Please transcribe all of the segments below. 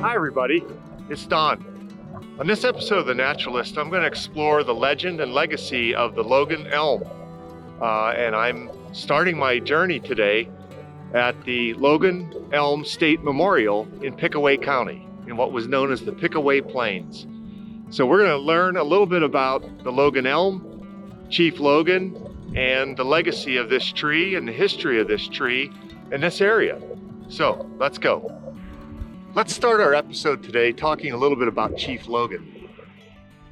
Hi everybody, it's Don. On this episode of The Naturalist, I'm going to explore the legend and legacy of the Logan Elm. And I'm starting my journey today at the Logan Elm State Memorial in Pickaway County, in what was known as the Pickaway Plains. So we're going to learn a little bit about the Logan Elm, Chief Logan, and the legacy of this tree and the history of this tree in this area. So let's go. Let's start our episode today talking a little bit about Chief Logan.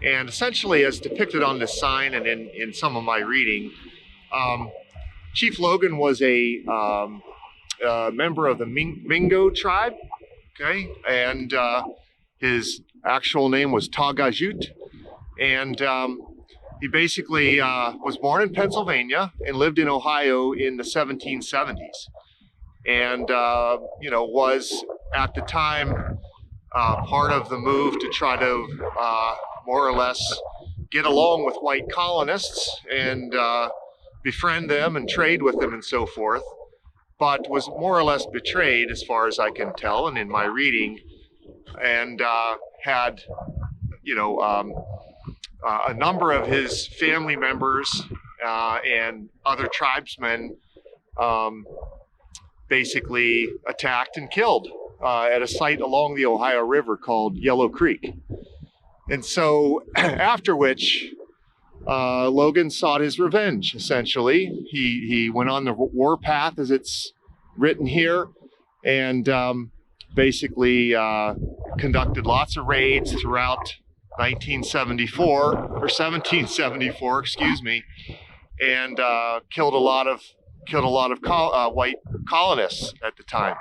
And essentially, as depicted on this sign and in some of my reading, Chief Logan was a member of the Mingo tribe, okay? And his actual name was Tagajut. And he basically was born in Pennsylvania and lived in Ohio in the 1770s. And, was at the time part of the move to try to more or less get along with white colonists and befriend them and trade with them and so forth, but was more or less betrayed as far as I can tell and in my reading, and had, a number of his family members and other tribesmen basically attacked and killed at a site along the Ohio River called Yellow Creek. And so after which, Logan sought his revenge, essentially. He went on the war path, as it's written here, and basically conducted lots of raids throughout 1774, excuse me, and killed a lot of white colonists at the time.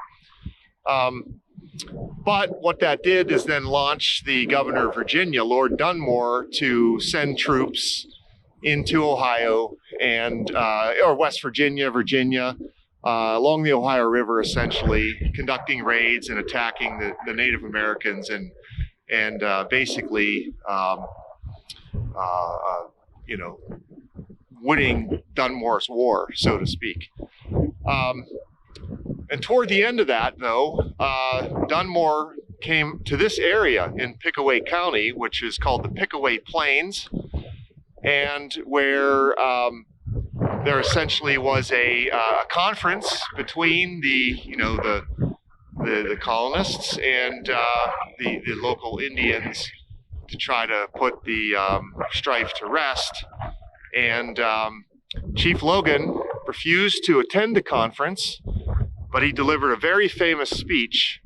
But what that did is then launch the governor of Virginia, Lord Dunmore, to send troops into Ohio and or West Virginia, along the Ohio River, essentially conducting raids and attacking the Native Americans and basically winning Dunmore's war, so to speak. And toward the end of that, though, Dunmore came to this area in Pickaway County, which is called the Pickaway Plains, and where there essentially was a conference between the colonists and the local Indians to try to put the strife to rest. And Chief Logan refused to attend the conference, but he delivered a very famous speech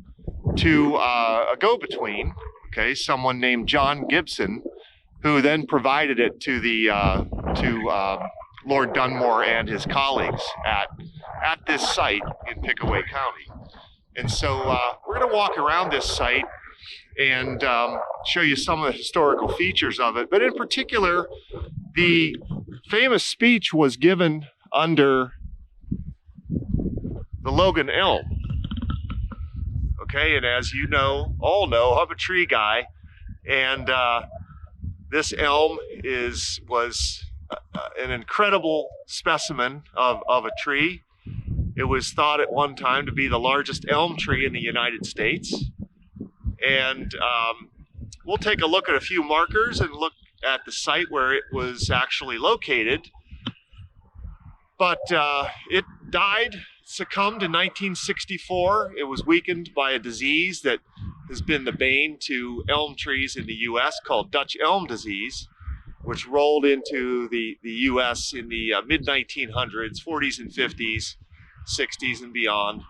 to a go-between, okay, someone named John Gibson, who then provided it to Lord Dunmore and his colleagues at this site in Pickaway County. And so we're going to walk around this site and show you some of the historical features of it. But in particular, the famous speech was given under the Logan Elm. Okay, and as you all know, I'm a tree guy, and this elm was an incredible specimen of a tree. It was thought at one time to be the largest elm tree in the United States. And we'll take a look at a few markers and look at the site where it was actually located. But it succumbed in 1964. It was weakened by a disease that has been the bane to elm trees in the U.S. called Dutch elm disease, which rolled into the U.S. in the mid-1900s, 40s and 50s, 60s and beyond.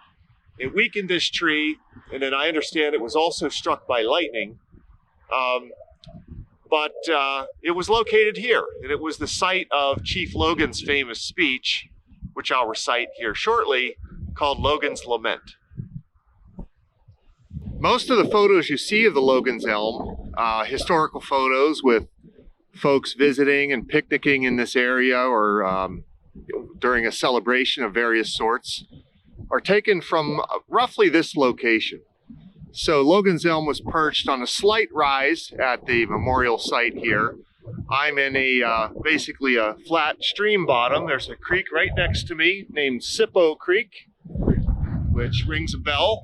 It weakened this tree, and then I understand it was also struck by lightning. But it was located here, and it was the site of Chief Logan's famous speech, which I'll recite here shortly, called Logan's Lament. Most of the photos you see of the Logan's Elm, historical photos with folks visiting and picnicking in this area or during a celebration of various sorts, are taken from roughly this location. So Logan's Elm was perched on a slight rise at the memorial site here. I'm in basically a flat stream bottom. There's a creek right next to me named Sippo Creek, which rings a bell.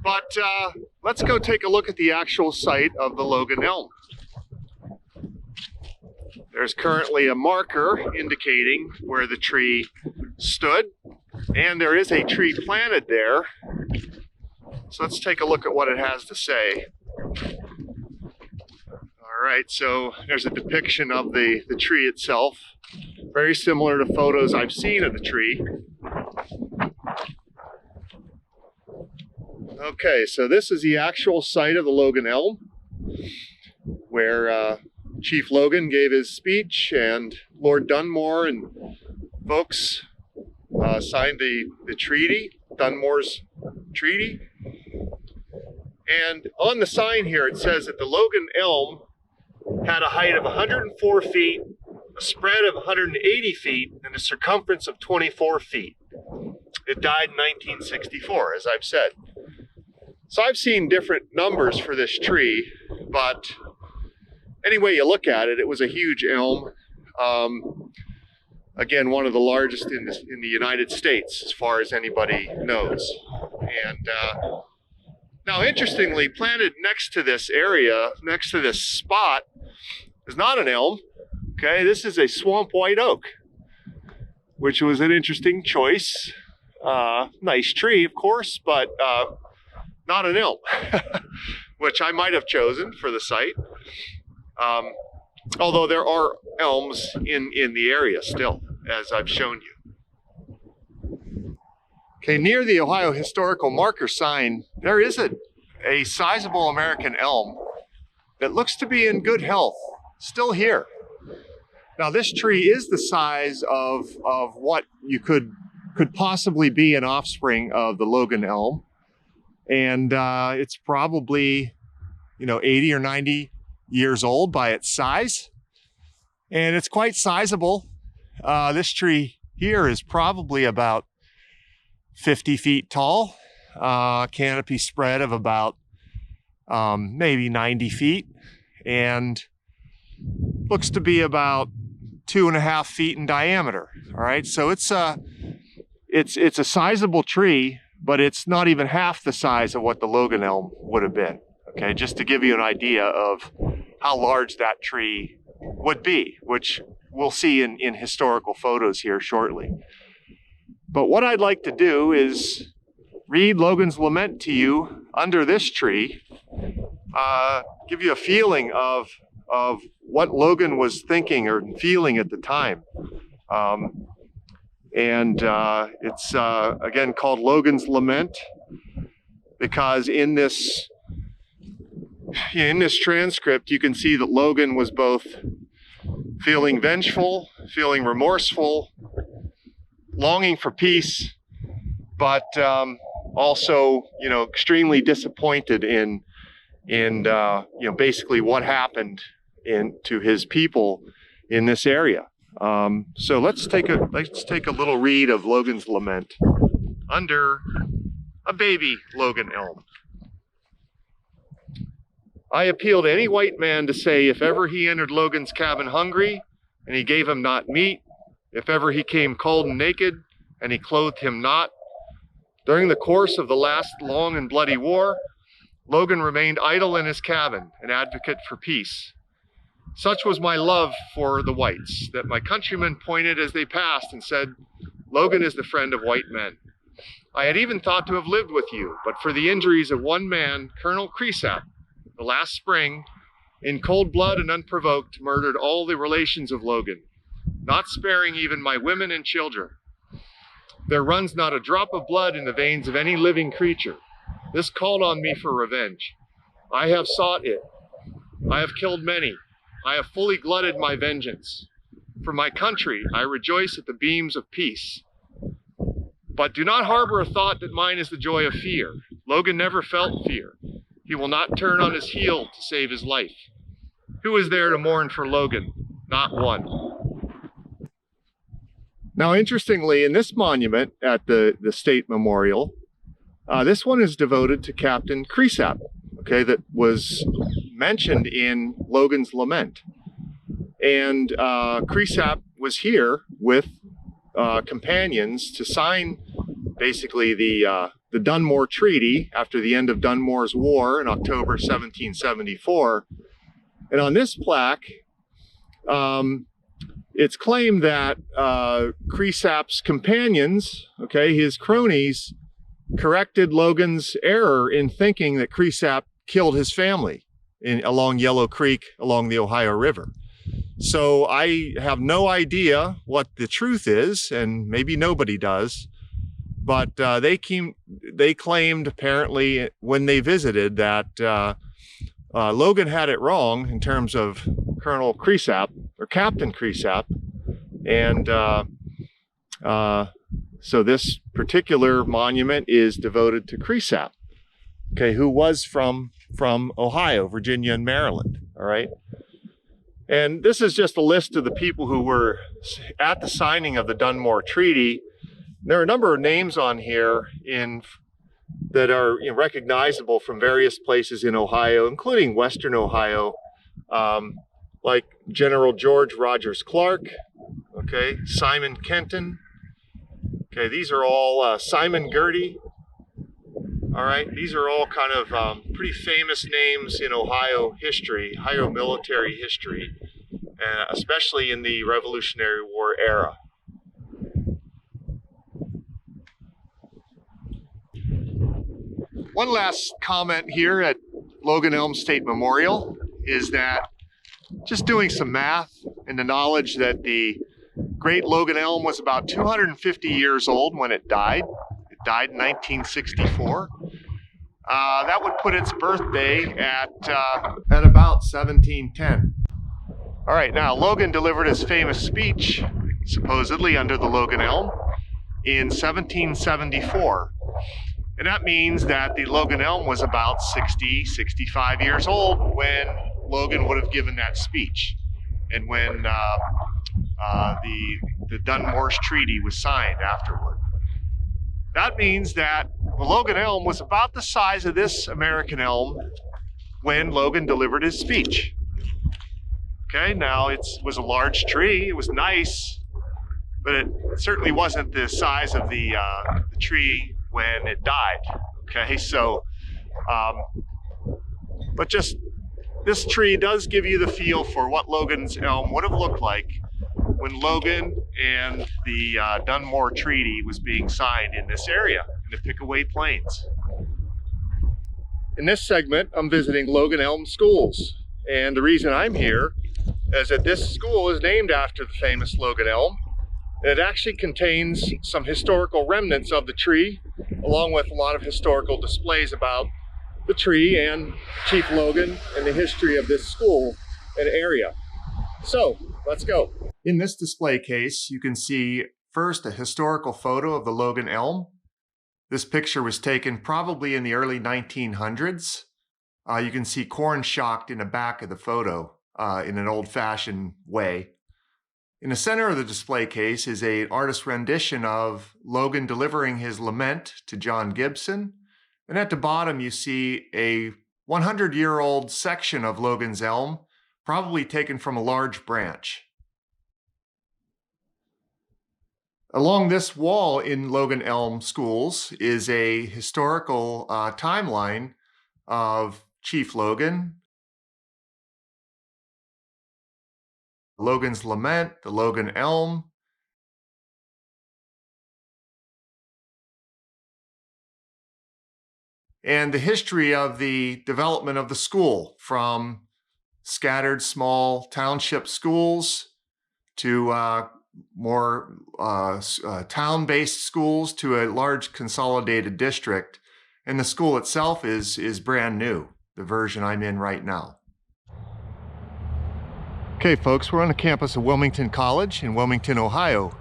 But let's go take a look at the actual site of the Logan Elm. There's currently a marker indicating where the tree stood, and there is a tree planted there. So let's take a look at what it has to say. All right, so there's a depiction of the tree itself, very similar to photos I've seen of the tree. Okay, so this is the actual site of the Logan Elm, where Chief Logan gave his speech and Lord Dunmore and folks signed the treaty, Dunmore's treaty. And on the sign here it says that the Logan Elm had a height of 104 feet, a spread of 180 feet, and a circumference of 24 feet. It died in 1964, as I've said. So I've seen different numbers for this tree, but any way you look at it, it was a huge elm. Again, one of the largest in the United States, as far as anybody knows. And now, interestingly, planted next to this area, next to this spot, is not an elm. Okay, this is a swamp white oak, which was an interesting choice. Nice tree, of course, but not an elm, which I might have chosen for the site. Although there are elms in the area still, as I've shown you. Okay, near the Ohio Historical Marker sign, there is a sizable American elm that looks to be in good health, still here. Now this tree is the size of what you could possibly be an offspring of the Logan Elm. And it's probably, 80 or 90 years old by its size. And it's quite sizable. This tree here is probably about 50 feet tall, canopy spread of about maybe 90 feet, and looks to be about 2.5 feet in diameter. All right, so it's a sizable tree, but it's not even half the size of what the Logan Elm would have been. Okay, just to give you an idea of how large that tree would be, which we'll see in historical photos here shortly. But what I'd like to do is read Logan's lament to you under this tree, give you a feeling of what Logan was thinking or feeling at the time. It's again called Logan's Lament, because in this transcript you can see that Logan was both feeling vengeful, feeling remorseful, longing for peace, but also, extremely disappointed in basically what happened to his people in this area. So let's take a little read of Logan's lament under a baby Logan Elm. I appeal to any white man to say, if ever he entered Logan's cabin hungry, and he gave him not meat, if ever he came cold and naked, and he clothed him not, during the course of the last long and bloody war, Logan remained idle in his cabin, an advocate for peace. Such was my love for the whites, that my countrymen pointed as they passed and said, Logan is the friend of white men. I had even thought to have lived with you, but for the injuries of one man, Colonel Cresap, the last spring, in cold blood and unprovoked, murdered all the relations of Logan, not sparing even my women and children. There runs not a drop of blood in the veins of any living creature. This called on me for revenge. I have sought it. I have killed many. I have fully glutted my vengeance. For my country, I rejoice at the beams of peace. But do not harbor a thought that mine is the joy of fear. Logan never felt fear. He will not turn on his heel to save his life. Who is there to mourn for Logan? Not one. Now, interestingly, in this monument at the State Memorial, this one is devoted to Captain Cresap, okay, that was mentioned in Logan's lament. And Cresap was here with companions to sign basically the the Dunmore Treaty after the end of Dunmore's War in October 1774. And on this plaque, it's claimed that Cresap's companions, his cronies, corrected Logan's error in thinking that Cresap killed his family along Yellow Creek, along the Ohio River. So I have no idea what the truth is, and maybe nobody does, but they claimed apparently when they visited that Logan had it wrong in terms of Colonel Cresap, or Captain Cresap, and so this particular monument is devoted to Cresap, who was from Ohio, Virginia, and Maryland, all right? And this is just a list of the people who were at the signing of the Dunmore Treaty. There are a number of names on here that are recognizable from various places in Ohio, including Western Ohio, like General George Rogers Clark, Simon Kenton, these are all Simon Girty, all right, these are all kind of pretty famous names in Ohio history, Ohio military history, especially in the Revolutionary War era. One last comment here at Logan Elm State Memorial is that just doing some math and the knowledge that the great Logan Elm was about 250 years old when it died. It died in 1964. That would put its birthday at about 1710. All right, now Logan delivered his famous speech, supposedly under the Logan Elm, in 1774. And that means that the Logan Elm was about 65 years old when Logan would have given that speech, and when the Dunmore's Treaty was signed afterward. That means that the Logan Elm was about the size of this American elm when Logan delivered his speech. Now it was a large tree, it was nice, but it certainly wasn't the size of the tree when it died. So, but just this tree does give you the feel for what Logan's Elm would have looked like when Logan and the Dunmore Treaty was being signed in this area, in the Pickaway Plains. In this segment, I'm visiting Logan Elm Schools, and the reason I'm here is that this school is named after the famous Logan Elm. It actually contains some historical remnants of the tree, along with a lot of historical displays about the tree and Chief Logan and the history of this school and area. So, let's go. In this display case, you can see first a historical photo of the Logan Elm. This picture was taken probably in the early 1900s. You can see corn shocked in the back of the photo in an old-fashioned way. In the center of the display case is an artist's rendition of Logan delivering his lament to John Gibson. And at the bottom you see a 100-year-old section of Logan's Elm, probably taken from a large branch. Along this wall in Logan Elm Schools is a historical timeline of Chief Logan, Logan's Lament, the Logan Elm, and the history of the development of the school, from scattered small township schools to more town-based schools to a large consolidated district. And the school itself is brand new, the version I'm in right now. Okay, folks, we're on the campus of Wilmington College in Wilmington, Ohio.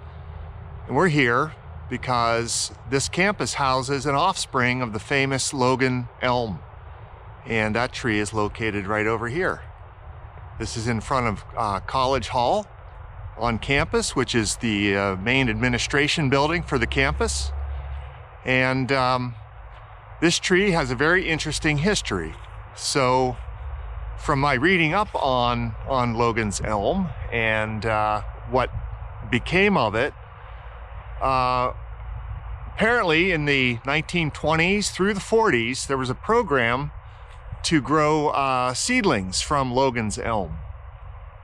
And we're here because this campus houses an offspring of the famous Logan Elm. And that tree is located right over here. This is in front of College Hall on campus, which is the main administration building for the campus. And this tree has a very interesting history. So from my reading up on Logan's Elm and what became of it, apparently in the 1920s through the 40s, there was a program to grow seedlings from Logan's Elm.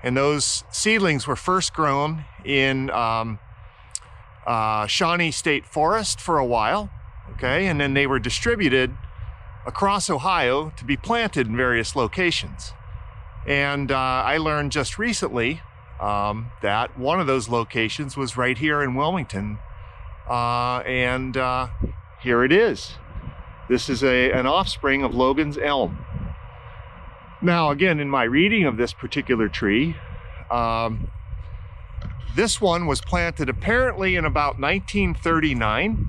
And those seedlings were first grown in Shawnee State Forest for a while, okay? And then they were distributed across Ohio to be planted in various locations. And I learned just recently that one of those locations was right here in Wilmington. And here it is. This is an offspring of Logan's Elm. Now, again, in my reading of this particular tree, this one was planted apparently in about 1939.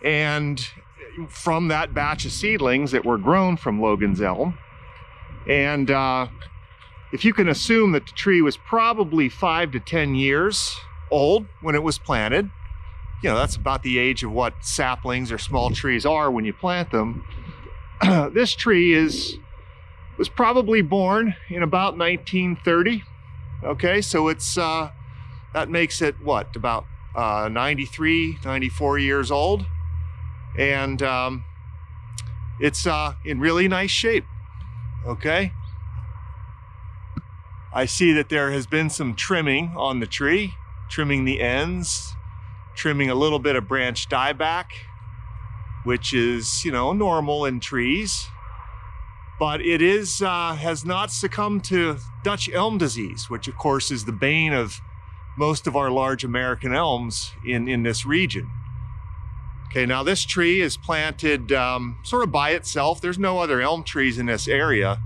And from that batch of seedlings that were grown from Logan's Elm. And if you can assume that the tree was probably 5 to 10 years old when it was planted, you know, that's about the age of what saplings or small trees are when you plant them. This tree was probably born in about 1930. Okay, so it's that makes it what, about 93, 94 years old. And it's in really nice shape. Okay, I see that there has been some trimming on the tree, trimming the ends, trimming a little bit of branch dieback, which is, you know, normal in trees. But it is has not succumbed to Dutch elm disease, which of course is the bane of most of our large American elms in this region. Okay, now this tree is planted sort of by itself. There's no other elm trees in this area.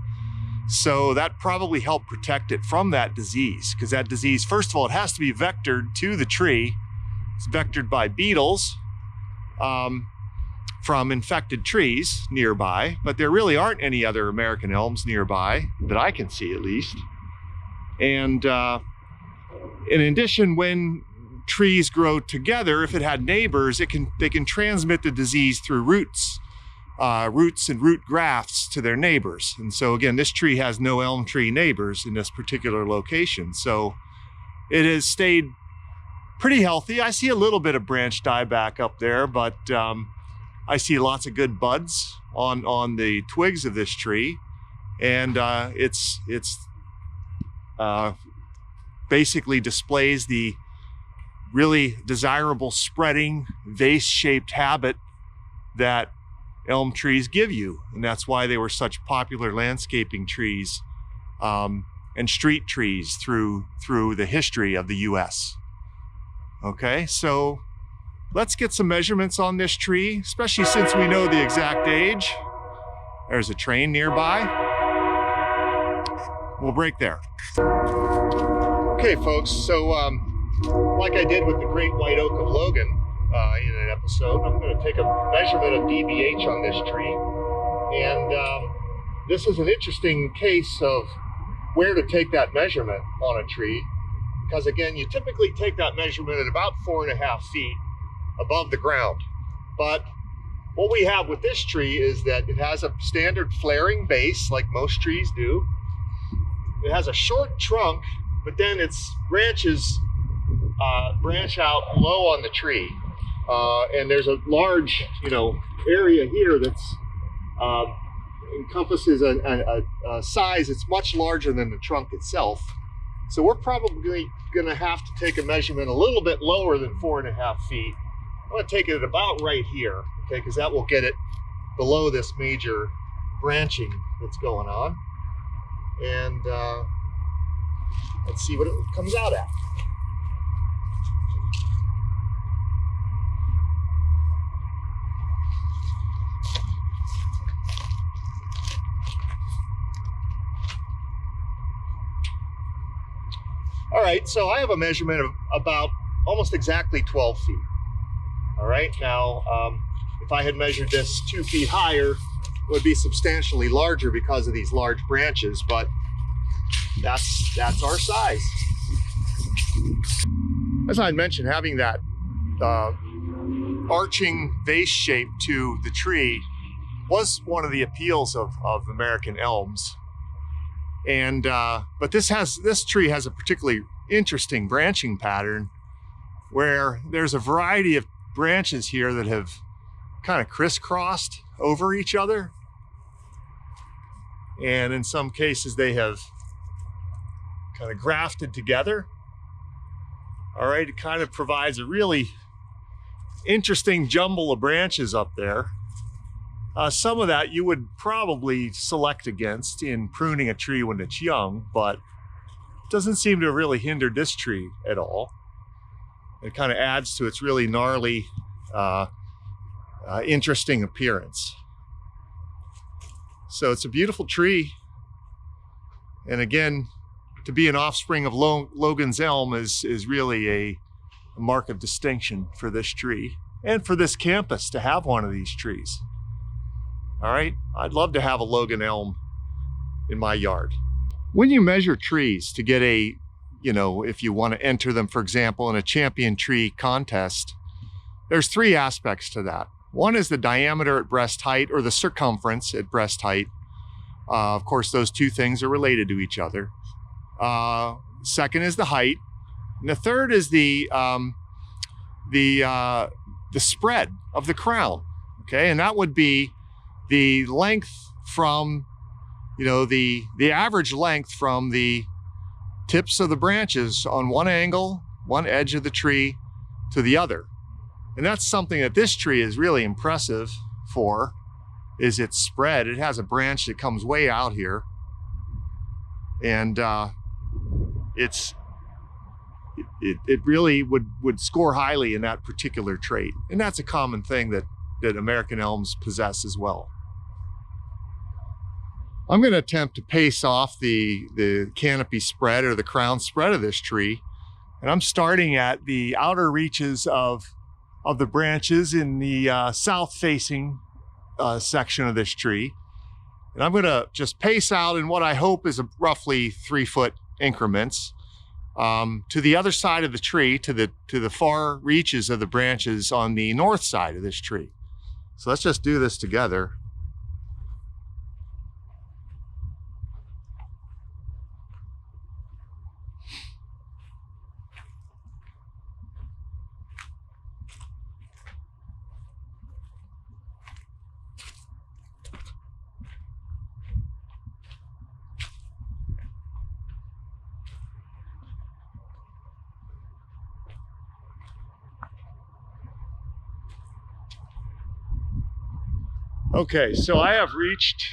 So that probably helped protect it from that disease, because that disease, first of all, it has to be vectored to the tree. It's vectored by beetles from infected trees nearby, but there really aren't any other American elms nearby that I can see, at least. And in addition, when trees grow together, if it had neighbors, they can transmit the disease through roots and root grafts to their neighbors. And so again, this tree has no elm tree neighbors in this particular location. So it has stayed pretty healthy. I see a little bit of branch dieback up there, but I see lots of good buds on the twigs of this tree. And it's basically displays the really desirable spreading vase-shaped habit that elm trees give you. And that's why they were such popular landscaping trees and street trees through the history of the US. Okay, so let's get some measurements on this tree, especially since we know the exact age. There's a train nearby. We'll break there. Okay, folks, so like I did with the great white oak of Logan in an episode, I'm going to take a measurement of DBH on this tree. And this is an interesting case of where to take that measurement on a tree. Because again, you typically take that measurement at about 4.5 feet above the ground. But what we have with this tree is that it has a standard flaring base, like most trees do. It has a short trunk, but then its branches branch out low on the tree. And there's a large, area here that's encompasses a size that's much larger than the trunk itself. So we're probably going to have to take a measurement a little bit lower than 4.5 feet. I'm going to take it at about right here, okay, because that will get it below this major branching that's going on. And let's see what it comes out at. All right, so I have a measurement of about almost exactly 12 feet. All right, now, if I had measured this 2 feet higher, it would be substantially larger because of these large branches, but that's our size. As I mentioned, having that arching vase shape to the tree was one of the appeals of American elms. And but this tree has a particularly interesting branching pattern where there's a variety of branches here that have kind of crisscrossed over each other. And in some cases they have kind of grafted together. All right, it kind of provides a really interesting jumble of branches up there. Some of that you would probably select against in pruning a tree when it's young, but it doesn't seem to have really hindered this tree at all. It kind of adds to its really gnarly, interesting appearance. So it's a beautiful tree. And again, to be an offspring of Logan's Elm is really a mark of distinction for this tree and for this campus to have one of these trees. All right, I'd love to have a Logan Elm in my yard. When you measure trees to get a, if you want to enter them, for example, in a champion tree contest, there's three aspects to that. One is the diameter at breast height, or the circumference at breast height. Of course, those two things are related to each other. Second is the height. And the third is the spread of the crown, okay? And that would be the length from, the average length from the tips of the branches on one angle, one edge of the tree to the other. And that's something that this tree is really impressive for, is its spread. It has a branch that comes way out here. And it really would score highly in that particular trait. And that's a common thing that American elms possess as well. I'm going to attempt to pace off the canopy spread, or the crown spread of this tree. And I'm starting at the outer reaches of the branches in the south-facing section of this tree. And I'm going to just pace out in what I hope is a roughly 3-foot increments to the other side of the tree, to the far reaches of the branches on the north side of this tree. So let's just do this together. Okay, so I have reached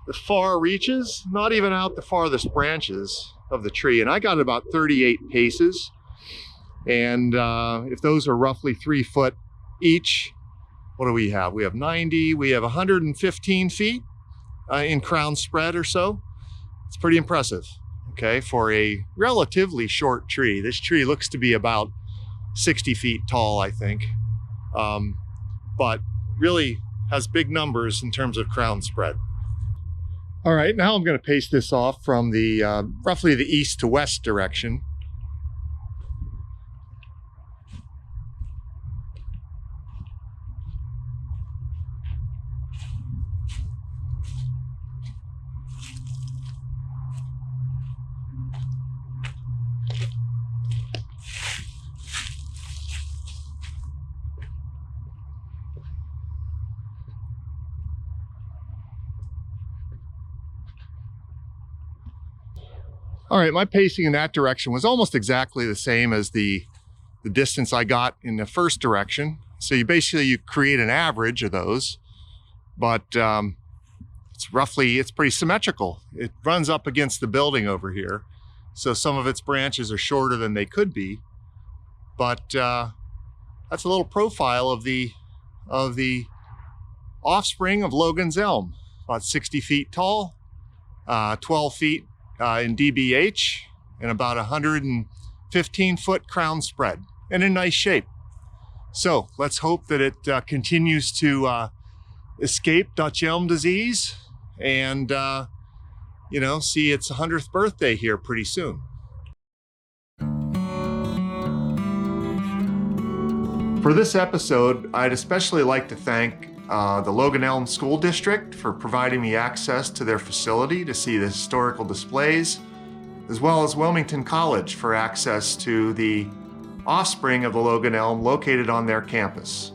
the far reaches, not even out the farthest branches of the tree, and I got about 38 paces. And if those are roughly 3 foot each, what do we have? We have 90, we have 115 feet in crown spread or so. It's pretty impressive, okay, for a relatively short tree. This tree looks to be about 60 feet tall, I think, but really has big numbers in terms of crown spread. All right, now I'm going to pace this off from the roughly the east to west direction. All right, my pacing in that direction was almost exactly the same as the distance I got in the first direction. So you create an average of those, but it's pretty symmetrical. It runs up against the building over here. So some of its branches are shorter than they could be, but that's a little profile of the offspring of Logan's Elm, about 60 feet tall, 12 feet in DBH, and about 115 foot crown spread, and in nice shape. So let's hope that it continues to escape Dutch elm disease and see its 100th birthday here pretty soon. For this episode, I'd especially like to thank the Logan Elm School District for providing me access to their facility to see the historical displays, as well as Wilmington College for access to the offspring of the Logan Elm located on their campus.